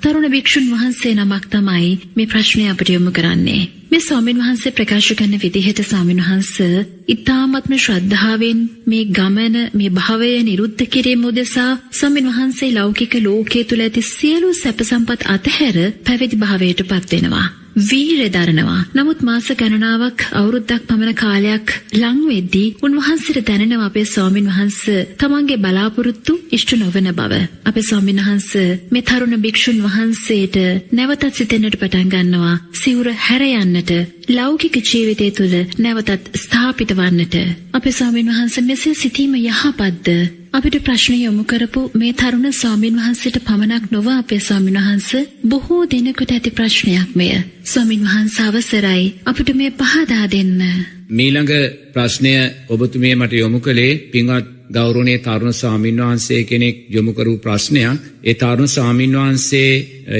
තරුණ භික්ෂුන් වහන්සේ නමක් තමයි මේ ප්‍රශ්නය අපට යොමු කරන්නේ. මේ ස්වාමීන් වහන්සේ ප්‍රකාශ කරන විදිහට ස්වාමීන් වහන්සේ ඊ타ත්ම ශ්‍රද්ධාවෙන් මේ ගමන මේ භවය නිරුද්ධ කිරීම උදෙසා ස්වාමීන් වහන්සේ ලෞකික ලෝකයේ තුල ඇති සියලු සැප සම්පත් අතහැර පැවිදි භාවයට පත් වෙනවා. වීරය දරනවා. නමුත් මාස ගණනාවක් අවුරුද්දක් පමණ කාලයක් ලං වෙද්දී උන්වහන්සේට දැනෙනවා අපේ ස්වාමීන් වහන්සේ තමන්ගේ බලාපොරොත්තු ඉෂ්ට නොවන බව. අපේ ස්වාමීන් වහන්සේ මේ තරුණ භික්ෂුන් වහන්සේට නැවතත් සිතෙන්නට පටන් ගන්නවා සිවුර හැර යන්නට, ලෞකික ජීවිතය තුළ නැවතත් ස්ථාපිත වන්නට. අපේ ස්වාමීන් වහන්සේ මෙසේ සිටීම යහපත්ද? අපිට ප්‍රශ්න යොමු කරපු මේ තරුණ ස්වාමීන් වහන්සේට පමණක් නොව අපේ ස්වාමීන් වහන්සේ බොහෝ දෙනෙකුට ඇති ප්‍රශ්නයක් මෙය. ස්වාමීන් වහන්සේ අවසරයි අපිට මේ පහදා දෙන්න. මීළඟ ප්‍රශ්නය ඔබතුමිය මට යොමු කළේ පින්වත් ගෞරවනීය තරුණ ස්වාමීන් වහන්සේ කෙනෙක් යොමු කරපු ප්‍රශ්නයක්. ඒ තරුණ ස්වාමීන් වහන්සේ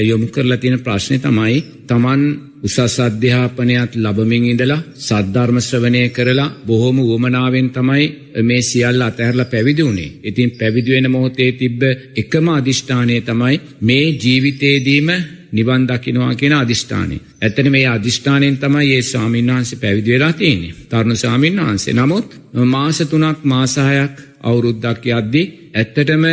යොමු කරලා තියෙන ප්‍රශ්නේ තමයි තමන් උසස් අධ්‍යාපනයත් ලැබමින් ඉඳලා සද්ධර්ම ශ්‍රවණය කරලා බොහෝම උවමනාවෙන් තමයි මේ සියල්ල අතහැරලා පැවිදි වුණේ. ඉතින් පැවිදි වෙන මොහොතේ තිබ්බ එකම අදිෂ්ඨානය තමයි මේ ජීවිතේදීම නිවන් දකින්නවා කියන අදිෂ්ඨානය. ඇත්තටම මේ අදිෂ්ඨානයෙන් තමයි මේ ස්වාමීන් වහන්සේ පැවිදි වෙලා තියෙන්නේ. තරුණ ස්වාමීන් වහන්සේ. නමුත් මාස 3ක් මාස 6ක් අවුරුද්දක් යද්දී ඇත්තටම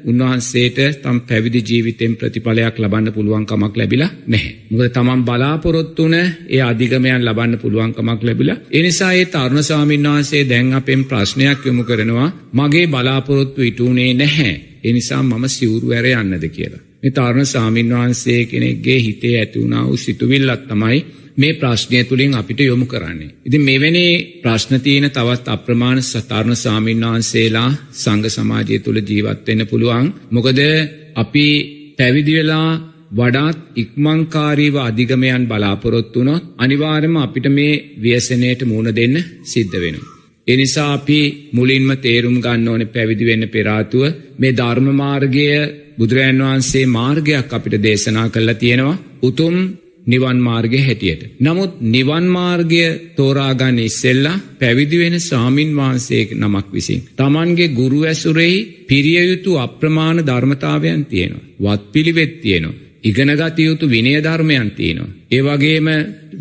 උන්වහන්සේට තම පැවිදි ජීවිතෙන් ප්‍රතිඵලයක් ලබන්න පුළුවන් කමක් ලැබිලා නැහැ. මොකද තමන් බලාපොරොත්තු වුණ ඒ අධිගමයන් ලබන්න පුළුවන් කමක් ලැබිලා. ඒ නිසා ඒ තරුණ ස්වාමීන් වහන්සේ දැන් අපෙන් ප්‍රශ්නයක් යොමු කරනවා මගේ බලාපොරොත්තු ඉටුනේ නැහැ. ඒ නිසා මම සිවුරු ඇර යන්නද කියලා. මේ තරුණ ස්වාමීන් වහන්සේ කෙනෙක්ගේ හිතේ ඇති වුණා වූ සිතුවිල්ලක් තමයි මේ ප්‍රශ්නය තුලින් අපිට යොමු කරන්නේ. ඉතින් මෙවැනි ප්‍රශ්න තියෙන තවත් අප්‍රමාණ තරුණ ස්වාමීන් වහන්සේලා සංඝ සමාජය තුල ජීවත් වෙන්න පුළුවන්. මොකද අපි පැවිදි වෙලා වඩාත් ඉක්මන්කාරීව අධිගමයන් බලාපොරොත්තු වුණොත් අනිවාර්යයෙන්ම අපිට මේ ව්‍යසනයට මුහුණ දෙන්න සිද්ධ වෙනවා. ඒ නිසා අපි මුලින්ම තේරුම් ගන්න ඕනේ පැවිදි වෙන්න පෙර ආතුව මේ ධර්ම මාර්ගය බුදුරජාණන් වහන්සේ මාර්ගයක් අපිට දේශනා කළා තියෙනවා. උතුම් නිවන් මාර්ගය හැටියට. නමුත් නිවන් මාර්ගය තෝරා ගන්න ඉස්සෙල්ලා පැවිදි වෙන ස්වාමින් වහන්සේ නමක් විසින් තමන්ගේ ගුරු ඇසුරෙහි පිරිය යුතු අප්‍රමාණ ධර්මතාවයන් තියෙනවා. වත්පිළිවෙත් තියෙනවා. ඉගෙනගත යුතු විනය ධර්මයන් තියෙනවා. ඒ වගේම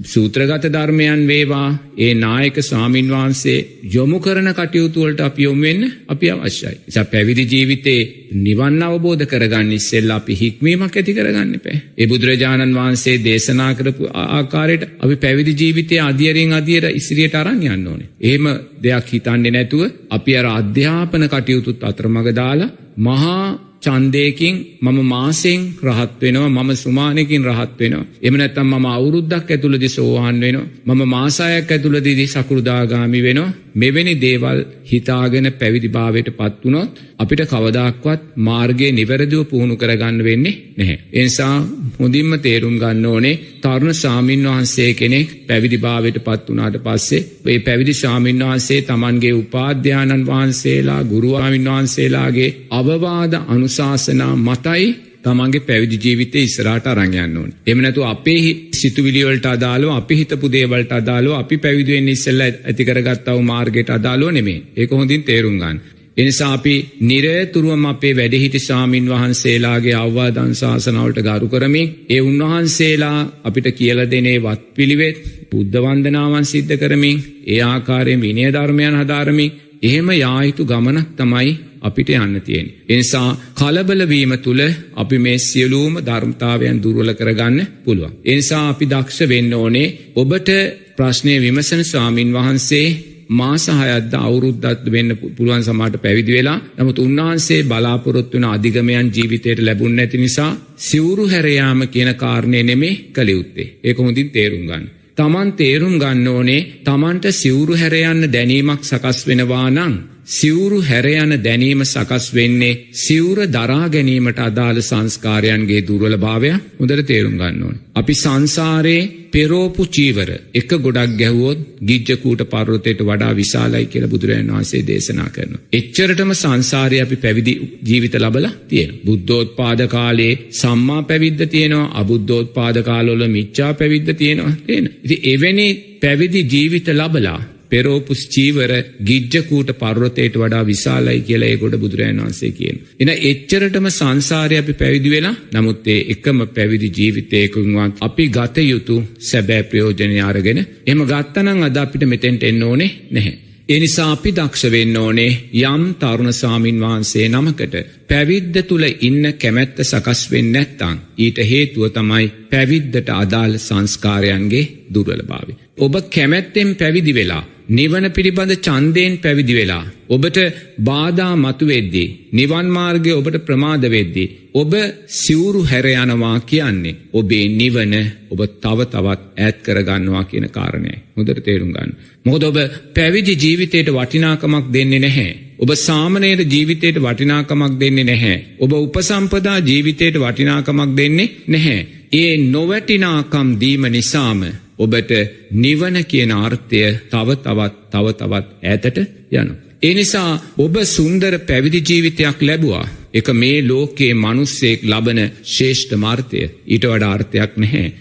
සූත්‍රගත ධර්මයන් වේවා ඒ නායක ස්වාමින් වහන්සේ යොමු කරන කටයුතු වලට අපි යොමු වෙන්න අපි අවශ්‍යයි. ඒ පැවිදි ජීවිතේ නිවන් අවබෝධ කරගන්න ඉස්සෙල්ලා අපි හික්මීමක් ඇති කරගන්න එපා. ඒ බුදුරජාණන් වහන්සේ දේශනා කරපු ආකාරයට අපි පැවිදි ජීවිතයේ අධියරින් අධියර ඉදිරියට අරන් යන්න ඕනේ. එහෙම දෙයක් හිතන්නේ නැතුව අපි අර අධ්‍යාපන කටයුතුත් අතරමඟ දාලා මහා ඡන්දයකින් මම මාසෙන් රහත් වෙනවා, මම සුමානකින් රහත් වෙනවා, එහෙම නැත්නම් මම අවුරුද්දක් ඇතුළතදී සෝවාන් වෙනවා, මම මාස 6ක් ඇතුළතදී සකෘදාගාමි වෙනවා. මෙවැනි දේවල් හිතාගෙන පැවිදි භාවයට පත් වුණොත් අපිට කවදාක්වත් මාර්ගයේ නිවැරදිව පුහුණු කරගන්න වෙන්නේ නැහැ. ඒ නිසා හොඳින්ම තේරුම් ගන්න ඕනේ තරුණ ස්වාමීන් වහන්සේ කෙනෙක් පැවිදි භාවයට පත් වුණාට පස්සේ මේ පැවිදි ස්වාමීන් වහන්සේ Tamanගේ උපාධ්‍යානන් වහන්සේලා, ගුරු ස්වාමීන් වහන්සේලාගේ අවවාද අනුශාසනා මතයි තමන්ගේ පැවිදි ජීවිතේ ඉස්සරහට අරන් යන්න ඕනේ. එහෙම නැතුව අපේ සිතුවිලි වලට අදාළව, අපි හිතපු දේවල්ට අදාළව, අපි පැවිදි වෙන්න ඉස්සෙල්ලා ඇති කරගත්තා වූ මාර්ගයට අදාළව නෙමෙයි. ඒක හොඳින් තේරුම් ගන්න. ඒ නිසා අපි නිරතුරුවම අපේ වැඩිහිටි ස්වාමින් වහන්සේලාගේ අවවාද අනුශාසනා වලට ගරු කරමින්, ඒ උන්වහන්සේලා අපිට කියලා දෙනේ වත්පිළිවෙත්, බුද්ධ වන්දනාවන් සිද්ධ කරමින්, ඒ ආකාරයෙන් විනය ධර්මයන් හදාරමින් එහෙම යා යුතු ගමනක් තමයි අපිට යන්න තියෙන්නේ. ඒ නිසා කලබල වීම තුල අපි මේ සියලුම ධර්මතාවයන් දුර්වල කරගන්න පුළුවන්. ඒ නිසා අපි දක්ෂ වෙන්න ඕනේ. ඔබට ප්‍රශ්නේ විමසන ස්වාමින් වහන්සේ මාස 6ක්ද අවුරුද්දක් වෙන්න පුළුවන් සමහරට පැවිදි වෙලා. නමුත් උන්වහන්සේ බලාපොරොත්තු වෙන අධිගමයන් ජීවිතයට ලැබුණ නැති නිසා සිවුරු හැර යාම කියන කාරණේ නෙමෙයි කළ යුත්තේ. ඒක හොඳින් තේරුම් ගන්න. Taman තේරුම් ගන්න ඕනේ Tamanට සිවුරු හැර යන්න දැනීමක් සකස් වෙනවා නම් සිවුරු හැර යන දැනීම සකස් වෙන්නේ සිවුර දරා ගැනීමට අදාළ සංස්කාරයන්ගේ දුර්වලභාවය හොඳට තේරුම් ගන්න ඕනේ. අපි සංසාරේ පෙරෝපු චීවර එක ගොඩක් ගැහුවොත් ගිජ්ජකූට පර්වතයට වඩා විශාලයි කියලා බුදුරජාණන් වහන්සේ දේශනා කරනවා. එච්චරටම සංසාරේ අපි පැවිදි ජීවිත ලබලා තියෙනවා. බුද්ධෝත්පාද කාලේ සම්මා පැවිද්ද තියෙනවා, අබුද්ධෝත්පාද කාලවල මිච්ඡා පැවිද්ද තියෙනවා. තේන. ඉතින් එවැනි පැවිදි ජීවිත ලබලා පෙරෝපුස් චීවර ගිජ්ජකූට පර්වතයට වඩා විශාලයි කියලා ඒකට බුදුරජාණන් වහන්සේ කියනවා. එන එච්චරටම සංසාරේ අපි පැවිදි වෙලා නමුත් ඒ එකම පැවිදි ජීවිතයකින්වත් අපි ගත යුතු සැබෑ ප්‍රයෝජනය අරගෙන එහෙම ගත්තනම් අද අපිට මෙතෙන්ට එන්න ඕනේ නැහැ. ඒ නිසා අපි දක්ෂ වෙන්න ඕනේ යම් තරුණ ස්වාමින් වහන්සේ නමකට පැවිද්ද තුල ඉන්න කැමැත්ත සකස් වෙන්නේ නැත්නම් ඊට හේතුව තමයි පැවිද්දට අදාළ සංස්කාරයන්ගේ දුර්වලභාවය. ඔබ කැමැත්තෙන් පැවිදි වෙලා නිවන පිළිබඳ ඡන්දයෙන් පැවිදි වෙලා ඔබට බාධා මතුවෙද්දී නිවන් මාර්ගය ඔබට ප්‍රමාද වෙද්දී ඔබ සිවුරු හැර යනවා කියන්නේ ඔබේ නිවන ඔබ තව තවත් ඈත් කර ගන්නවා කියන කාරණයයි. හොඳට තේරුම් ගන්න. මොකද ඔබ පැවිදි ජීවිතයට වටිනාකමක් දෙන්නේ නැහැ. ඔබ සාමණේර ජීවිතයට වටිනාකමක් දෙන්නේ නැහැ. ඔබ උපසම්පදා ජීවිතයට වටිනාකමක් දෙන්නේ නැහැ. ඒ නොවැටිනාකම් දීම නිසාම ඔබට නිවන කියන අර්ථය තව තවත් ඈතට යනවා. ඒ නිසා ඔබ සුන්දර පැවිදි ජීවිතයක් ලැබුවා. ඒක මේ ලෝකයේ මිනිස්සෙක් ලබන ශ්‍රේෂ්ඨ මාර්ථය. ඊට වඩා අර්ථයක් නැහැ.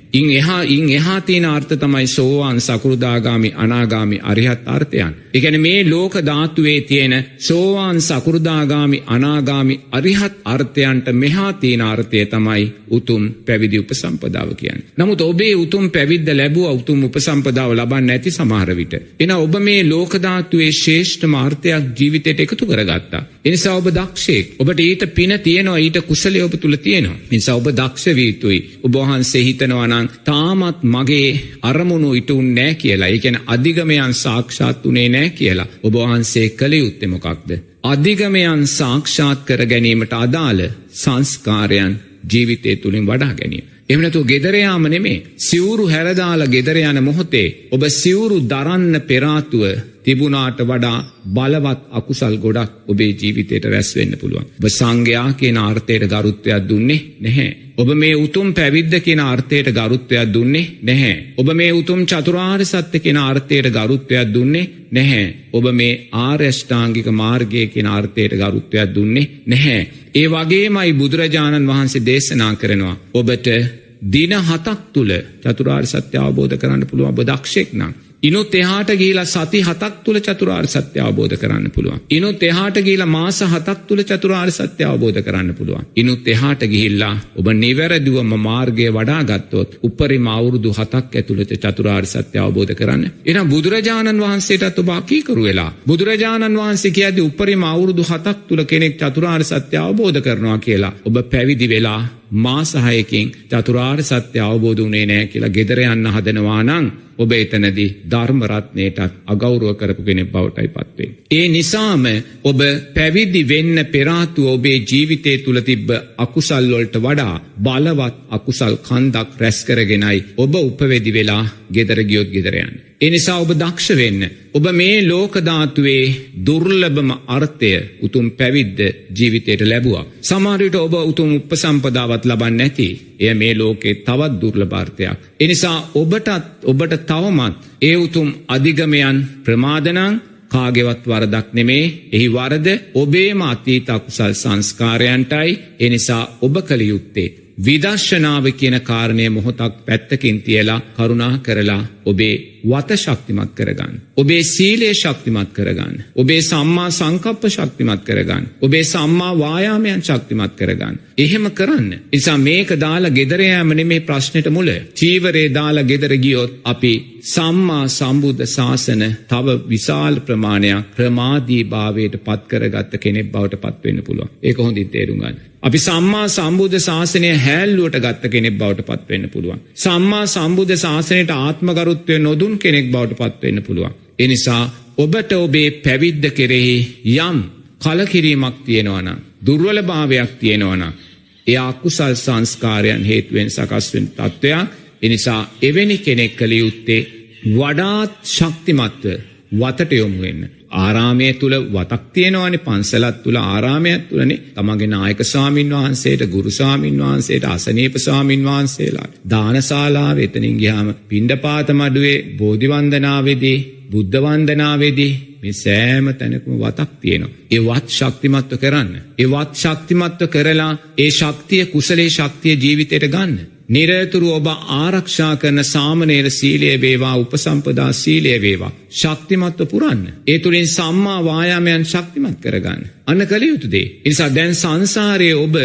ඉන් එහා තියෙන අර්ථ තමයි සෝවාන් සකෘදාගාමි අනාගාමි අරිහත් අර්ථයන්. ඒ කියන්නේ මේ ලෝක ධාතුවේ තියෙන සෝවාන් සකෘදාගාමි අනාගාමි අරිහත් අර්ථයන්ට මෙහා තියෙන අර්ථය තමයි උතුම් පැවිදි උපසම්පදාව කියන්නේ. නමුත් ඔබේ උතුම් පැවිද්ද ලැබුවා උතුම් උපසම්පදාව ලබන්නේ නැති සමහර විට. එන ඔබ මේ ලෝක ධාතුවේ ශ්‍රේෂ්ඨ මාර්ථයක් ජීවිතයට එකතු කරගත්තා. ඒ නිසා ඔබ දක්ෂයෙක්. ඔබට ඊට පින තියෙනවා ඊට කුසලයේ ඔබ තුල තියෙනවා. ඒ නිසා ඔබ දක්ෂ විය යුතුයි. ඔබ වහන්සේ හිතනවා නම් තාමත් මගේ අරමුණු ඉටුන්නේ නැහැ කියලා. ඒ කියන්නේ අධිගමයන් සාක්ෂාත් උනේ නැහැ කියලා. ඔබ වහන්සේ කළ යුත්තේ මොකක්ද? අධිගමයන් සාක්ෂාත් කර ගැනීමට අදාළ සංස්කාරයන් ජීවිතය තුලින් වඩා ගැනීම. එහෙම නැතුව ගෙදර යාම නෙමෙයි. සිවුරු හැරදාලා ගෙදර යන මොහොතේ ඔබ සිවුරු දරන්න පෙර ආතුව තිබුණාට වඩා බලවත් අකුසල් ගොඩක් ඔබේ ජීවිතයට රැස් වෙන්න පුළුවන්. ඔබ සංඝයා කියන අර්ථයට ගරුත්වයක් දුන්නේ නැහැ. ඔබ මේ උතුම් පැවිද්ද කියන අර්ථයට ගරුත්වයක් දුන්නේ නැහැ. ඔබ මේ උතුම් චතුරාර්ය සත්‍ය කියන අර්ථයට ගරුත්වයක් දුන්නේ නැහැ. ඔබ මේ ආර්ය අෂ්ටාංගික මාර්ගය කියන අර්ථයට ගරුත්වයක් දුන්නේ නැහැ. ඒ වගේමයි බුදුරජාණන් වහන්සේ දේශනා කරනවා ඔබට දින 7ක් තුල චතුරාර්ය සත්‍ය අවබෝධ කරගන්න පුළුවන් ඔබ දක්ෂෙක් නම්. ඉනුත් එහාට ගිහිලා සති 7ක් තුල චතුරාර්ය සත්‍ය අවබෝධ කරගන්න පුළුවන්. ඉනුත් එහාට ගිහිලා මාස 7ක් තුල චතුරාර්ය සත්‍ය අවබෝධ කරගන්න පුළුවන්. ඉනුත් එහාට ගිහිල්ලා ඔබ නිවැරදිවම මාර්ගය වඩා ගත්තොත් උපරිම අවුරුදු 7ක් ඇතුළත චතුරාර්ය සත්‍ය අවබෝධ කරගන්න. එහෙනම් බුදුරජාණන් වහන්සේටත් ඔබ අකීකරු වෙලා බුදුරජාණන් වහන්සේ කියද්දී උපරිම අවුරුදු 7ක් තුල කෙනෙක් චතුරාර්ය සත්‍ය අවබෝධ කරනවා කියලා ඔබ පැවිදි වෙලා මාස 6කින් චතුරාර්ය සත්‍ය අවබෝධ වුණේ නැහැ කියලා ගෙදර යන්න හදනවා නම් ඔබ එතනදී ධර්ම රත්නයටත් අගෞරව කරපු කෙනෙක් බවටයි පත් වෙන්නේ. ඒ නිසාම ඔබ පැවිදි වෙන්න පෙර ආතුව ඔබේ ජීවිතය තුල තිබ්බ අකුසල් වලට වඩා බලවත් අකුසල් කන්දක් රැස් කරගෙනයි ඔබ උපවැදි වෙලා ගෙදර ගියොත් ගෙදර යන්නේ. ඒ නිසා ඔබ දක්ෂ වෙන්න. ඔබ මේ ලෝක ධාතුවේ දුර්ලභම අර්ථය උතුම් පැවිද්ද ජීවිතයට ලැබුවා. සමහර විට ඔබ උතුම් උපසම්පදාවත් ලබන්නේ නැති. එය මේ ලෝකේ තවත් දුර්ලභ අර්ථයක්. ඒ නිසා ඔබට තවමත් ඒ උතුම් අධිගමයන් ප්‍රමාදනම් කාගේවත් වරදක් නෙමේ. එහි වරද ඔබේම අතීත අකුසල් සංස්කාරයන්ටයි. ඒ නිසා ඔබ කළ යුත්තේ විදර්ශනාව කියන කාරණය මොහොතක් පැත්තකින් තියලා කරුණා කරලා ඔබේ වත ශක්තිමත් කරගන්න. ඔබේ සීලය ශක්තිමත් කරගන්න. ඔබේ සම්මා සංකප්ප ශක්තිමත් කරගන්න. ඔබේ සම්මා වායාමයන් ශක්තිමත් කරගන්න. එහෙම කරන්න. නිසා මේක දාලා ගෙදර යෑම නෙමේ ප්‍රශ්නෙට මුල. චීවරේ දාලා ගෙදර ගියොත් අපි සම්මා සම්බුද්ධ ශාසන තව විශාල ප්‍රමාණයක් ප්‍රමාදී භාවයට පත් කරගත්ත කෙනෙක් බවට පත් වෙන්න පුළුවන්. ඒක හොඳින් තේරුම් ගන්න. අපි සම්මා සම්බුද්ධ ශාසනය හැල්ලුවට ගත්ත කෙනෙක් බවට පත් වෙන්න පුළුවන්. සම්මා සම්බුද්ධ ශාසනයට ආත්මගරුත්වය නොදුන් කෙනෙක් බවට පත් වෙන්න පුළුවන්. ඒ නිසා ඔබට ඔබේ පැවිද්ද කෙරෙහි යම් කලකිරීමක් තියෙනවා නම් දුර්වලභාවයක් තියෙනවා නම් ඒ අකුසල් සංස්කාරයන් හේතුවෙන් සකස් වෙන තත්ත්වයක්. ඒ නිසා එවැනි කෙනෙක් කළ යුත්තේ වඩාත් ශක්තිමත්ව වතට යොමු වෙන්න. ආරාමයේ තුල වතක් තියෙනවානේ, පන්සලක් තුල ආරාමයක් තුලනේ තමගේ නායක ස්වාමින් වහන්සේට, ගුරු ස්වාමින් වහන්සේට, අසනීප ස්වාමින් වහන්සේලාට දානශාලාව එතනින් ගියාම පිණ්ඩපාත මඩුවේ බෝධි වන්දනාවේදී බුද්ධ වන්දනාවේදී මේ සෑම තැනකම වතක් තියෙනවා. ඒ වත් ශක්තිමත්ව කරන්න. ඒ වත් ශක්තිමත්ව කරලා ඒ ශක්තිය කුසලයේ ශක්තිය ජීවිතයට ගන්න. නිරතුරු ඔබ ආරක්ෂා කරන සාමනීර සීලය වේවා උපසම්පදා සීලය වේවා ශක්තිමත්ව පුරන්න. ඒ තුලින් සම්මා වායාමයන් ශක්තිමත් කරගන්න. අන්න කළ යුතු දේ. ඒ නිසා දැන් සංසාරයේ ඔබ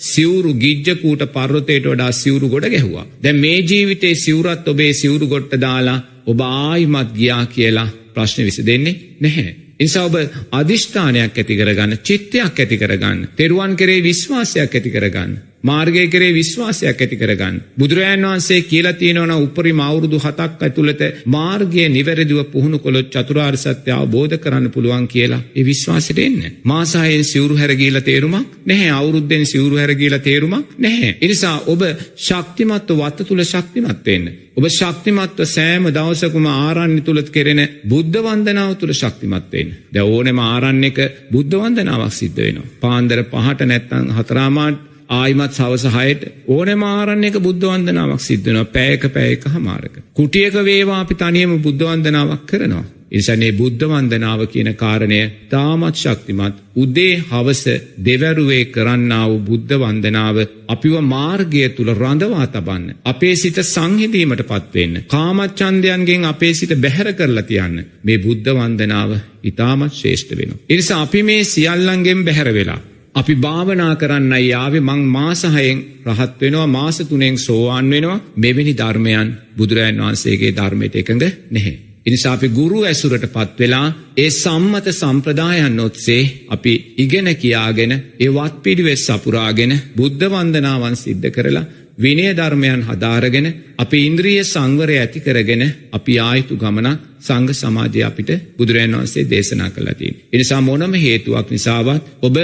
සිවුරු ගිජ්ජකූට පර්වතයට වඩා සිවුරු ගොඩ ගැහුවා. දැන් මේ ජීවිතේ සිවුරත් ඔබේ සිවුරු ගොඩට දාලා ඔබ ආයිමත් ගියා කියලා ප්‍රශ්න විසඳෙන්නේ නැහැ. ඒ නිසා ඔබ අදිෂ්ඨානයක් ඇති කරගන්න, චිත්තයක් ඇති කරගන්න, තෙරුවන් කෙරේ විශ්වාසයක් ඇති කරගන්න, මාර්ගය කෙරේ විශ්වාසයක් ඇති කරගන්න. බුදුරජාණන් වහන්සේ කියලා තියෙනවා උපරිම අවුරුදු 7ක් ඇතුළත මාර්ගය නිවැරදිව පුහුණු කළොත් චතුරාර්ය සත්‍ය අවබෝධ කරන්න පුළුවන් කියලා ඒ විශ්වාසයට එන්න. මාස 6න් සිවුරු හැර ගිහිලා තේරුමක් නැහැ. අවුරුද්දෙන් සිවුරු හැර ගිහිලා තේරුමක් නැහැ. ඒ නිසා ඔබ ශක්තිමත්ව වත තුල ශක්තිමත් වෙන්න. ඔබ ශක්තිමත්ව සෑම දවසකම ආරණ්‍ය තුල කෙරෙන බුද්ධ වන්දනාව තුල ශක්තිමත් වෙන්න. දැන් ඕනෙම ආරණ්‍යක බුද්ධ වන්දනාවක් සිද්ධ වෙනවා. පාන්දර 5ට නැත්නම් 4:00 ආයිමත් සවස 6ට ඕනෙම ආරණ්‍යක බුද්ධ වන්දනාවක් සිද්ධ වෙනවා. පැයක පැයකමාරක. කුටියක වේවා අපි තනියම බුද්ධ වන්දනාවක් කරනවා. ඒ නිසා මේ බුද්ධ වන්දනාව කියන කාරණය තාමත් ශක්තිමත්. උදේ හවස දෙවරුවේ කරන්නා වූ බුද්ධ වන්දනාව අපිව මාර්ගය තුල රඳවා තබන්න. අපේ සිත සංහිඳීමටපත් වෙන්න. කාමච්ඡන්දයන්ගෙන් අපේ සිත බැහැර කරලා තියන්න. මේ බුද්ධ වන්දනාව ඊටමත් ශ්‍රේෂ්ඨ වෙනවා. ඒ නිසා අපි මේ සියල්ලංගෙන් බැහැර වෙලා අපි භාවනා කරන්නයි ආවේ. මං මාස 6න් රහත් වෙනවා, මාස 3න් සෝවාන් වෙනවා. මෙවැනි ධර්මයන් බුදුරජාණන් වහන්සේගේ ධර්මයට එකඟ නැහැ. එනිසා අපි ගුරු ඇසුරටපත් වෙලා ඒ සම්මත සම්ප්‍රදායන් ඔස්සේ අපි ඉගෙන කියාගෙන ඒ වත් පිළිවෙස් සපුරාගෙන බුද්ධ වන්දනාවන් සිද්ධ කරලා විනය ධර්මයන් හදාරගෙන අපි ඉන්ද්‍රිය සංවරය ඇති කරගෙන අපි ආයුතු ගමන සංඝ සමාජය අපිට බුදුරජාණන් වහන්සේ දේශනා කළා තියෙනවා. ඒ නිසා මොනම හේතුවක් නිසාවත් ඔබ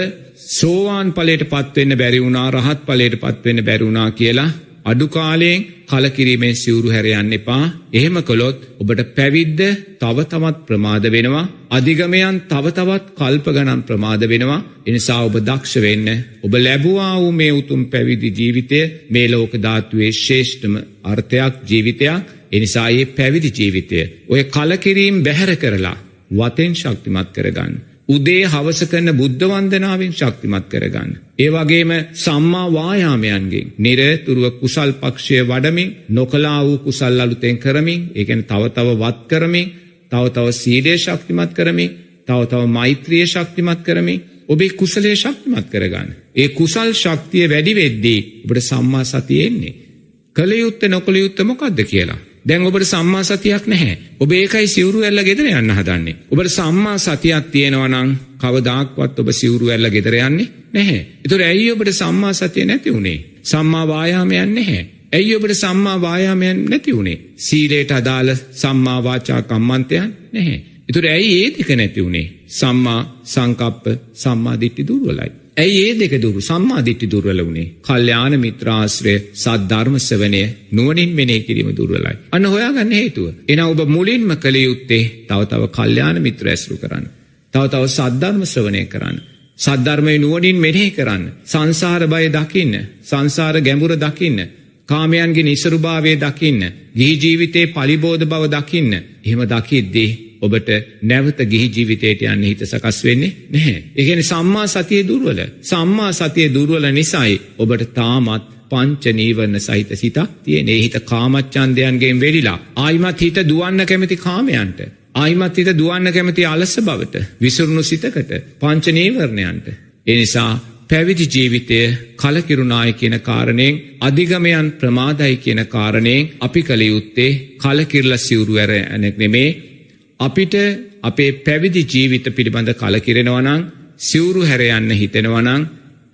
සෝවාන් ඵලයටපත් වෙන්න බැරි වුණා, රහත් ඵලයටපත් වෙන්න බැරි වුණා කියලා අඩු කාලයෙන් කලකිරීමෙන් සිවුරු හැර යන්න එපා. එහෙම කළොත් ඔබට පැවිද්ද තව තවත් ප්‍රමාද වෙනවා. අධිගමයන් තව තවත් කල්ප ගණන් ප්‍රමාද වෙනවා. ඒ නිසා ඔබ දක්ෂ වෙන්න. ඔබ ලැබුවා වූ මේ උතුම් පැවිදි ජීවිතය මේ ලෝක ධාතුවේ ශ්‍රේෂ්ඨම අර්ථයක් ජීවිතයක්. ඒ නිසා මේ පැවිදි ජීවිතය ඔය කලකිරීම බැහැර කරලා වතෙන් ශක්තිමත් කරගන්න. උදේ හවස කරන බුද්ධ වන්දනාවෙන් ශක්තිමත් කරගන්න. ඒ වගේම සම්මා වායාමයන්ගෙන් නිරතුරුව කුසල් පක්ෂය වඩමින්, නොකලා වූ කුසල් අලුතෙන් කරමින්, ඒ කියන්නේ තව තව වත් කරමින්, තව තව සීලය ශක්තිමත් කරමින්, තව තව මෛත්‍රිය ශක්තිමත් කරමින් ඔබේ කුසලයේ ශක්තිමත් කරගන්න. ඒ කුසල් ශක්තිය වැඩි වෙද්දී ඔබට සම්මා සතිය එන්නේ. කල යුත්තේ නොකල යුත්තේ මොකද්ද කියලා. දැන් ඔබට සම්මා සතියක් නැහැ. ඔබ ඒකයි සිවුරු ඇල්ල ගෙදර යන්න හදන්නේ. ඔබට සම්මා සතියක් තියෙනවා නම් කවදාක්වත් ඔබ සිවුරු ඇල්ල ගෙදර යන්නේ නැහැ. ඒතර ඇයි ඔබට සම්මා සතිය නැති උනේ? සම්මා වායාමයක් නැහැ. ඇයි ඔබට සම්මා වායාමයක් නැති උනේ? සීලයට අදාළ සම්මා වාචා කම්මන්තයන් නැහැ. ඒතර ඇයි ඒ දෙක නැති උනේ? සම්මා සංකප්ප, සම්මා දිට්ඨි දුර්වලයි. ඇයි ඒ දෙක දුරු සම්මා දිට්ඨි දුර්වල වුනේ? කල්යාණ මිත්‍රාශ්‍රය, සද්ධර්ම ශ්‍රවණය, නුවණින් මෙනෙහි කිරීම දුර්වලයි. අන්න හොයාගන්න හේතුව. එහෙනම් ඔබ මුලින්ම කළ යුත්තේ තව කල්යාණ මිත්‍ර ඇසුරු කරන්න. තව සද්ධර්ම ශ්‍රවණය කරන්න. සද්ධර්මයේ නුවණින් මෙනෙහි කරන්න. සංසාර බය දකින්න. සංසාර ගැඹුර දකින්න. කාමයන්ගේ නිසරුභාවය දකින්න. ගිහි ජීවිතේ පරිබෝධ බව දකින්න. එහෙම දකිද්දී ඔබට නැවත ගිහි ජීවිතයට යන්න හිත සකස් වෙන්නේ නැහැ. ඒ කියන්නේ සම්මා සතිය දුර්වල. සම්මා සතිය දුර්වල නිසායි ඔබට තාමත් පංච නීවරණ සහිත සිතක් තියෙන. ඒ හිත කාමච්ඡන්දයන්ගෙන් වෙලිලා ආයිමත් හිත දුවන්න කැමති කාමයන්ට, ආයිමත් හිත දුවන්න කැමති අලස බවට, විසිරුණු සිතකට, පංච නීවරණයන්ට. ඒ නිසා පැවිදි ජීවිතය කලකිරුණායි කියන කාරණයෙන්, අධිගමයන් ප්‍රමාදයි කියන කාරණයෙන් අපි කල යුත්තේ කලකිරලා සිවුරු ඇර නෙමේ. අපිට අපේ පැවිදි ජීවිත පිළිබඳ කලකිරෙනවා නම්, සිවුරු හැර යන්න හිතෙනවා නම්,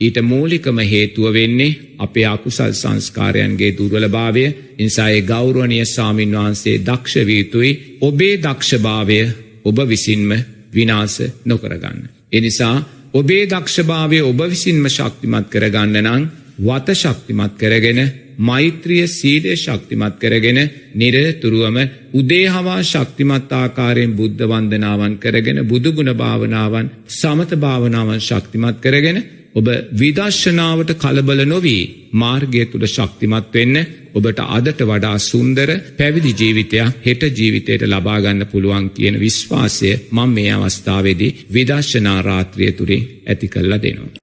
ඊට මූලිකම හේතුව වෙන්නේ අපේ අකුසල් සංස්කාරයන්ගේ දුර්වලභාවය. නිසා ඒ ගෞරවනීය ස්වාමින් වහන්සේ දක්ෂ විය යුතුයි ඔබේ දක්ෂභාවය ඔබ විසින්ම විනාශ නොකරගන්න. ඒ නිසා ඔබේ දක්ෂභාවය ඔබ විසින්ම ශක්තිමත් කරගන්න නම් වත ශක්තිමත් කරගෙන, මෛත්‍රිය සීලය ශක්තිමත් කරගෙන, නිරතුරුවම උදේ හවා ශක්තිමත් ආකාරයෙන් බුද්ධ වන්දනාවන් කරගෙන, බුදුගුණ භාවනාවන්, සමත භාවනාවන් ශක්තිමත් කරගෙන, ඔබ විදර්ශනාවට කලබල නොවී මාර්ගය තුල ශක්තිමත් වෙන්න ඔබට අදට වඩා සුන්දර පැවිදි ජීවිතයක් හෙට ජීවිතයට ලබා ගන්න පුළුවන් කියන විශ්වාසය මම මේ අවස්ථාවේදී විදර්ශනා රාත්‍රිය තුලින් ඇති කරලා දෙනවා.